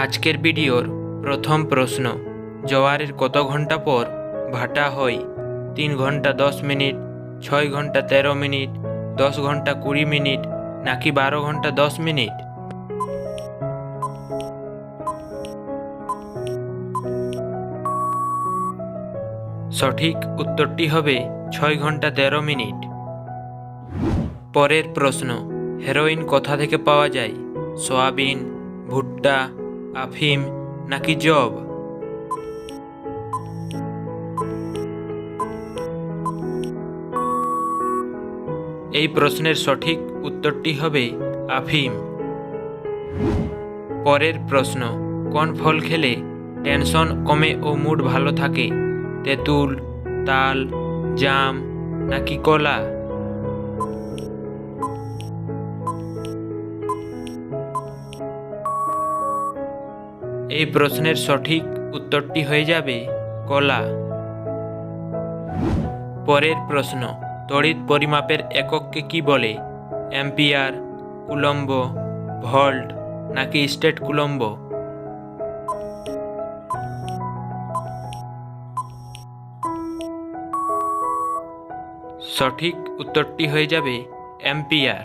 আজকের ভিডিওর প্রথম প্রশ্ন, জোয়ারের কত ঘন্টা পর ভাটা হয়? 3 ঘন্টা 10 মিনিট, 6 ঘন্টা 13 মিনিট, 10 ঘন্টা 20 মিনিট, নাকি 12 ঘন্টা 10 মিনিট? সঠিক উত্তরটি হবে 6 ঘন্টা 13 মিনিট। পরের প্রশ্ন, হেরোইন কোথা থেকে পাওয়া যায়? সয়াবিন, ভুট্টা, আফিম, নাকি জব? এই প্রশ্নের সঠিক উত্তরটি হবে আফিম। পরের প্রশ্ন, কোন ফল খেলে টেনশন কমে ও মুড ভালো থাকে? তেঁতুল, তাল, জাম, নাকি কলা? এই প্রশ্নের সঠিক উত্তরটি হয়ে যাবে কলা। পরের প্রশ্ন, তড়িৎ পরিমাপের একককে কি বলে? অ্যাম্পিয়ার, কুলম্ব, ভোল্ট, নাকি স্টেট কুলম্ব? সঠিক উত্তরটি হয়ে যাবে অ্যাম্পিয়ার।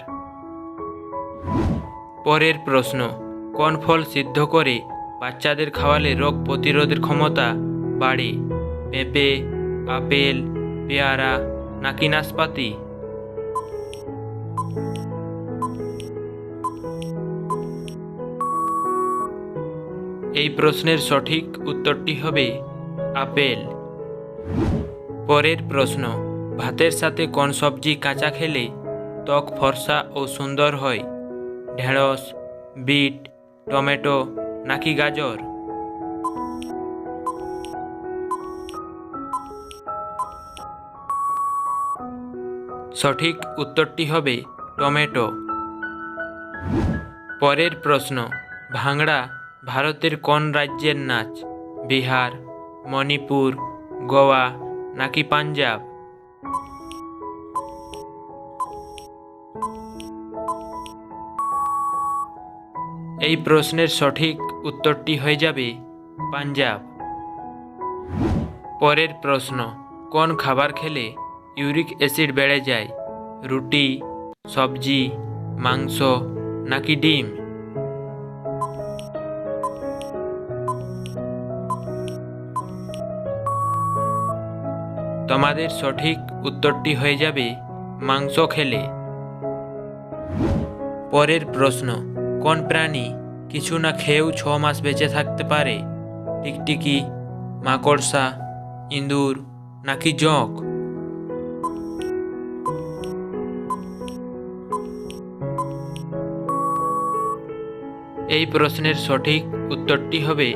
পরের প্রশ্ন, কোন ফল সিদ্ধ করে বাচ্চাদের খাওয়ালে রোগ প্রতিরোধের ক্ষমতা বাড়ে? পেঁপে, আপেল, পেয়ারা, নাকি নাশপাতি? এই প্রশ্নের সঠিক উত্তরটি হবে আপেল। পরের প্রশ্ন, ভাতের সাথে কোন সবজি কাঁচা খেলে ত্বক ফর্সা ও সুন্দর হয়? ঢেঁড়স, বিট, টমেটো, নাকি গাজর? সঠিক উত্তরটি হবে টমেটো। পরের প্রশ্ন, ভাংড়া ভারতের কোন রাজ্যের নাচ? বিহার, মণিপুর, গোয়া, নাকি পাঞ্জাব? এই প্রশ্নের সঠিক উত্তরটি হয়ে যাবে পাঞ্জাব। পরের প্রশ্ন, কোন খাবার খেলে ইউরিক অ্যাসিড বেড়ে যায়? রুটি, সবজি, মাংস, নাকি ডিম? তোমাদের সঠিক উত্তরটি হয়ে যাবে মাংস খেলে। পরের প্রশ্ন, কোন প্রাণী কিছু না খেয়েও 6 মাস বেঁচে থাকতে পারে? টিকটিকি, মাকড়সা, ইঁদুর, নাকি জোঁক? এই প্রশ্নের সঠিক উত্তরটি হবে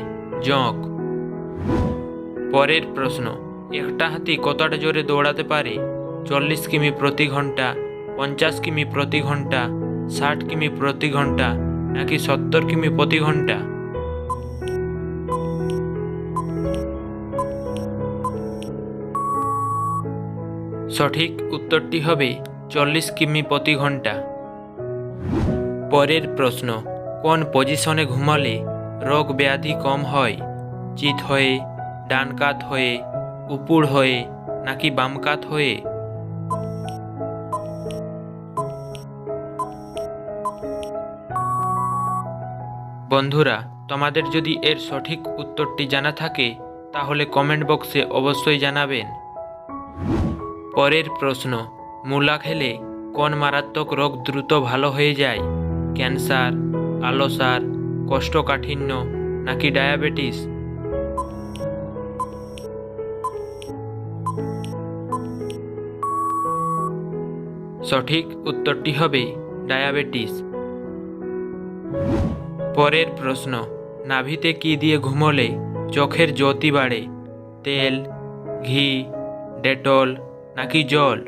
জোঁক। পরের প্রশ্ন, একটা হাতি কতটা জোরে দৌড়াতে পারে? 40 কিমি প্রতি ঘন্টা, 50 কিমি প্রতি ঘন্টা, 60 কিমি প্রতি ঘন্টা, নাকি 70 কিমি প্রতি ঘন্টা? সঠিক উত্তরটি হবে 40 কিমি প্রতি ঘন্টা। পরের প্রশ্ন, কোন পজিশনে ঘুমালে রোগ ব্যাধি কম হয়? চিত হয়ে, ডান কাত হয়ে, উপুড় হয়ে, নাকি বাম কাত হয়ে? বন্ধুরা, তোমাদের যদি এর সঠিক উত্তরটি জানা থাকে তাহলে কমেন্ট বক্সে অবশ্যই জানাবেন। পরের প্রশ্ন, মূলা খেলে কোন মারাত্মক রোগ দ্রুত ভালো হয়ে যায়? ক্যান্সার, আলসার, কোষ্ঠকাঠিন্য, নাকি ডায়াবেটিস? সঠিক উত্তরটি হবে ডায়াবেটিস। পরের প্রশ্ন, নাভিতে কি দিয়ে ঘুমোলে চোখের জ্যোতি বাড়ে? তেল, ঘি, ডেটল, নাকি জল?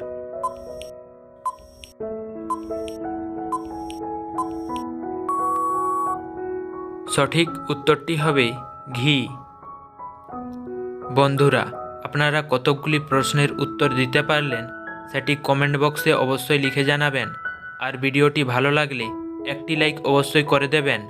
সঠিক উত্তরটি হবে ঘি। বন্ধুরা, আপনারা কতকগুলি প্রশ্নের উত্তর দিতে পারলেন সেটি কমেন্ট বক্সে অবশ্যই লিখে জানাবেন। আর ভিডিওটি ভালো লাগলে একটি লাইক অবশ্যই করে দেবেন।